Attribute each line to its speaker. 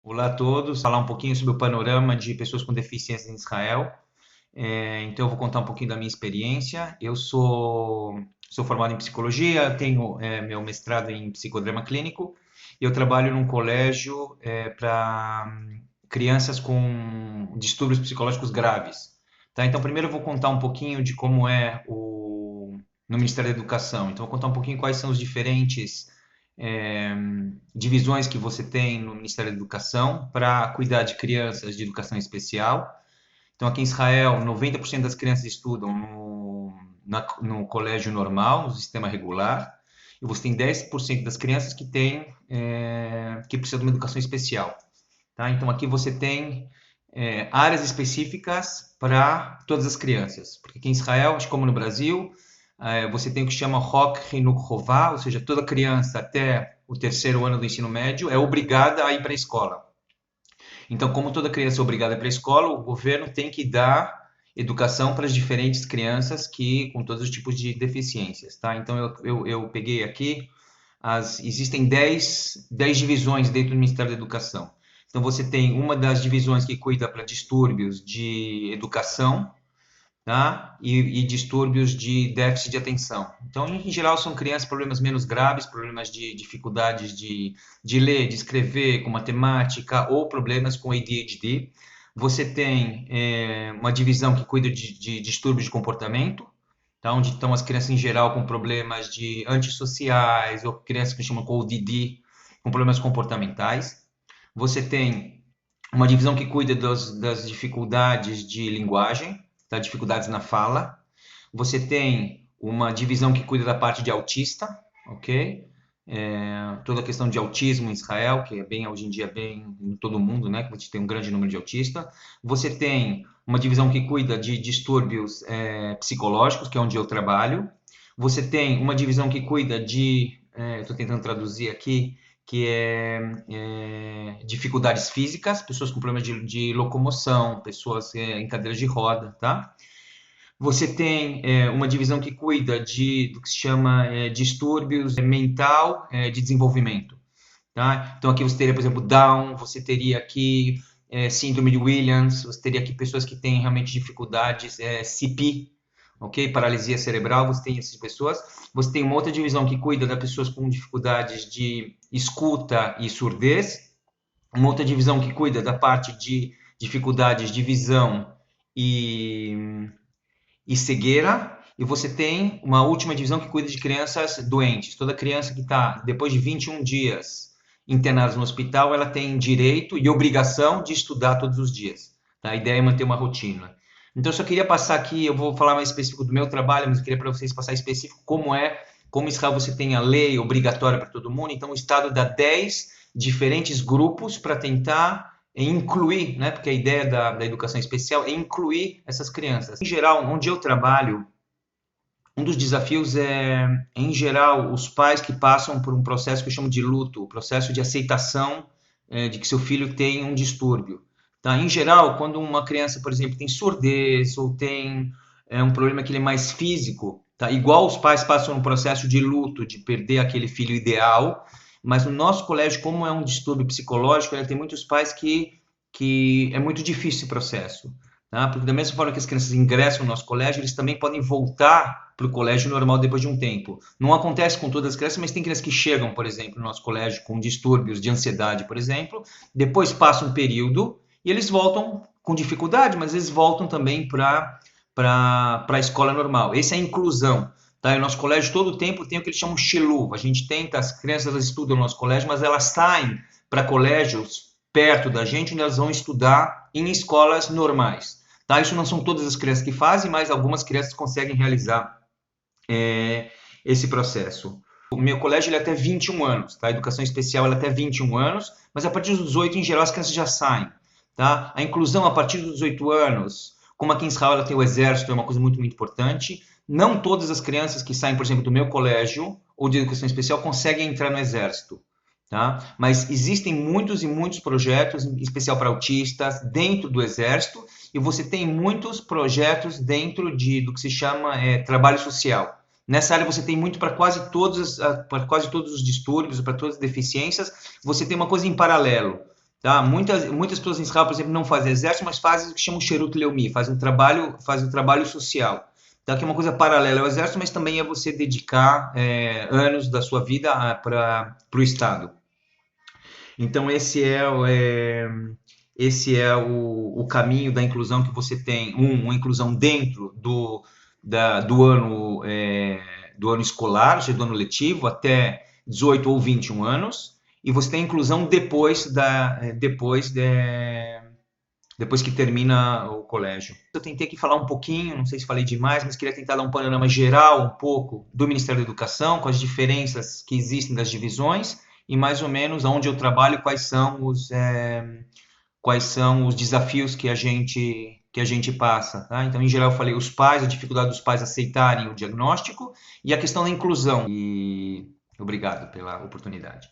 Speaker 1: Olá a todos, falar um pouquinho sobre o panorama de pessoas com deficiência em Israel. Então, eu vou contar um pouquinho da minha experiência. Eu sou formado em psicologia, tenho meu mestrado em psicodrama clínico e eu trabalho num colégio para crianças com distúrbios psicológicos graves. Tá? Então, primeiro eu vou contar um pouquinho de como é no Ministério da Educação. Então, eu vou contar um pouquinho quais são os diferentes é, divisões que você tem no Ministério da Educação para cuidar de crianças de educação especial. Então, aqui em Israel, 90% das crianças estudam no colégio normal, no sistema regular, e você tem 10% das crianças que precisam de uma educação especial. Tá? Então, aqui você tem áreas específicas para todas as crianças, porque aqui em Israel, como no Brasil, você tem o que chama Hok Hinuk Hová, ou seja, toda criança até o terceiro ano do ensino médio é obrigada a ir para a escola. Então, como toda criança é obrigada a ir para a escola, o governo tem que dar educação para as diferentes crianças com todos os tipos de deficiências, tá? Então, eu peguei aqui, existem 10 divisões dentro do Ministério da Educação. Então, você tem uma das divisões que cuida para distúrbios de educação, tá? E distúrbios de déficit de atenção. Então, em geral, são crianças com problemas menos graves, problemas de dificuldades de ler, de escrever, com matemática, ou problemas com ADHD. Você tem uma divisão que cuida de distúrbios de comportamento, tá? Onde estão as crianças em geral com problemas de antissociais, ou crianças que chamam de ODD, com problemas comportamentais. Você tem uma divisão que cuida das dificuldades de linguagem, tá? Dificuldades na fala. Você tem uma divisão que cuida da parte de autista, ok? Toda a questão de autismo em Israel, que é bem hoje em dia bem em todo mundo, né? Que a gente tem um grande número de autistas. Você tem uma divisão que cuida de distúrbios psicológicos, que é onde eu trabalho. Você tem uma divisão que cuida estou tentando traduzir aqui, que é dificuldades físicas, pessoas com problemas de locomoção, pessoas em cadeiras de roda, tá? Você tem uma divisão que cuida do que se chama distúrbios mental de desenvolvimento, tá? Então aqui você teria, por exemplo, Down, você teria aqui síndrome de Williams, você teria aqui pessoas que têm realmente dificuldades, CP, ok? Paralisia cerebral, você tem essas pessoas. Você tem uma outra divisão que cuida das pessoas com dificuldades de escuta e surdez, uma outra divisão que cuida da parte de dificuldades de visão e cegueira, e você tem uma última divisão que cuida de crianças doentes. Toda criança que está, depois de 21 dias internadas no hospital, ela tem direito e obrigação de estudar todos os dias. Tá? A ideia é manter uma rotina. Então, eu só queria passar aqui, eu vou falar mais específico do meu trabalho, mas eu queria para vocês passar específico como em Israel você tem a lei obrigatória para todo mundo, então o Estado dá 10 diferentes grupos para tentar incluir, né, porque a ideia da educação especial é incluir essas crianças. Em geral, onde eu trabalho, um dos desafios em geral, os pais que passam por um processo que eu chamo de luto, o processo de aceitação de que seu filho tem um distúrbio. Tá? Em geral, quando uma criança, por exemplo, tem surdez ou tem um problema que ele é mais físico, tá? Igual os pais passam um processo de luto, de perder aquele filho ideal, mas no nosso colégio, como é um distúrbio psicológico, tem muitos pais que é muito difícil esse processo. Tá? Porque da mesma forma que as crianças ingressam no nosso colégio, eles também podem voltar para o colégio normal depois de um tempo. Não acontece com todas as crianças, mas tem crianças que chegam, por exemplo, no nosso colégio com distúrbios de ansiedade, por exemplo, depois passa um período e eles voltam com dificuldade, mas eles voltam também para a escola normal. Essa é a inclusão. Tá? E o nosso colégio todo o tempo tem o que eles chamam de shiluv. A gente tenta, as crianças elas estudam no nosso colégio, mas elas saem para colégios perto da gente, onde elas vão estudar em escolas normais. Tá? Isso não são todas as crianças que fazem, mas algumas crianças conseguem realizar esse processo. O meu colégio ele é até 21 anos, tá? A educação especial é até 21 anos, mas a partir dos 18, em geral, as crianças já saem. Tá? A inclusão a partir dos 18 anos, como aqui em Israel ela tem o exército, é uma coisa muito, muito importante. Não todas as crianças que saem, por exemplo, do meu colégio ou de educação especial conseguem entrar no exército. Tá? Mas existem muitos e muitos projetos, em especial para autistas, dentro do exército, e você tem muitos projetos dentro do que se chama trabalho social. Nessa área você tem muito para quase todos os distúrbios, para todas as deficiências, você tem uma coisa em paralelo. Tá? Muitas pessoas em Israel, por exemplo, não fazem exército, mas fazem o que chamam Sherut Leumi, fazem um trabalho social. Tá? Que é uma coisa paralela ao exército, mas também é você dedicar anos da sua vida para o Estado. Então, esse é o caminho da inclusão que você tem. Uma inclusão dentro do ano escolar, ou seja, do ano letivo, até 18 ou 21 anos, e você tem a inclusão depois que termina o colégio. Eu tentei aqui falar um pouquinho, não sei se falei demais, mas queria tentar dar um panorama geral um pouco do Ministério da Educação, com as diferenças que existem das divisões e mais ou menos onde eu trabalho, quais são os desafios que a gente passa. Tá? Então, em geral, eu falei os pais, a dificuldade dos pais aceitarem o diagnóstico e a questão da inclusão. E obrigado pela oportunidade.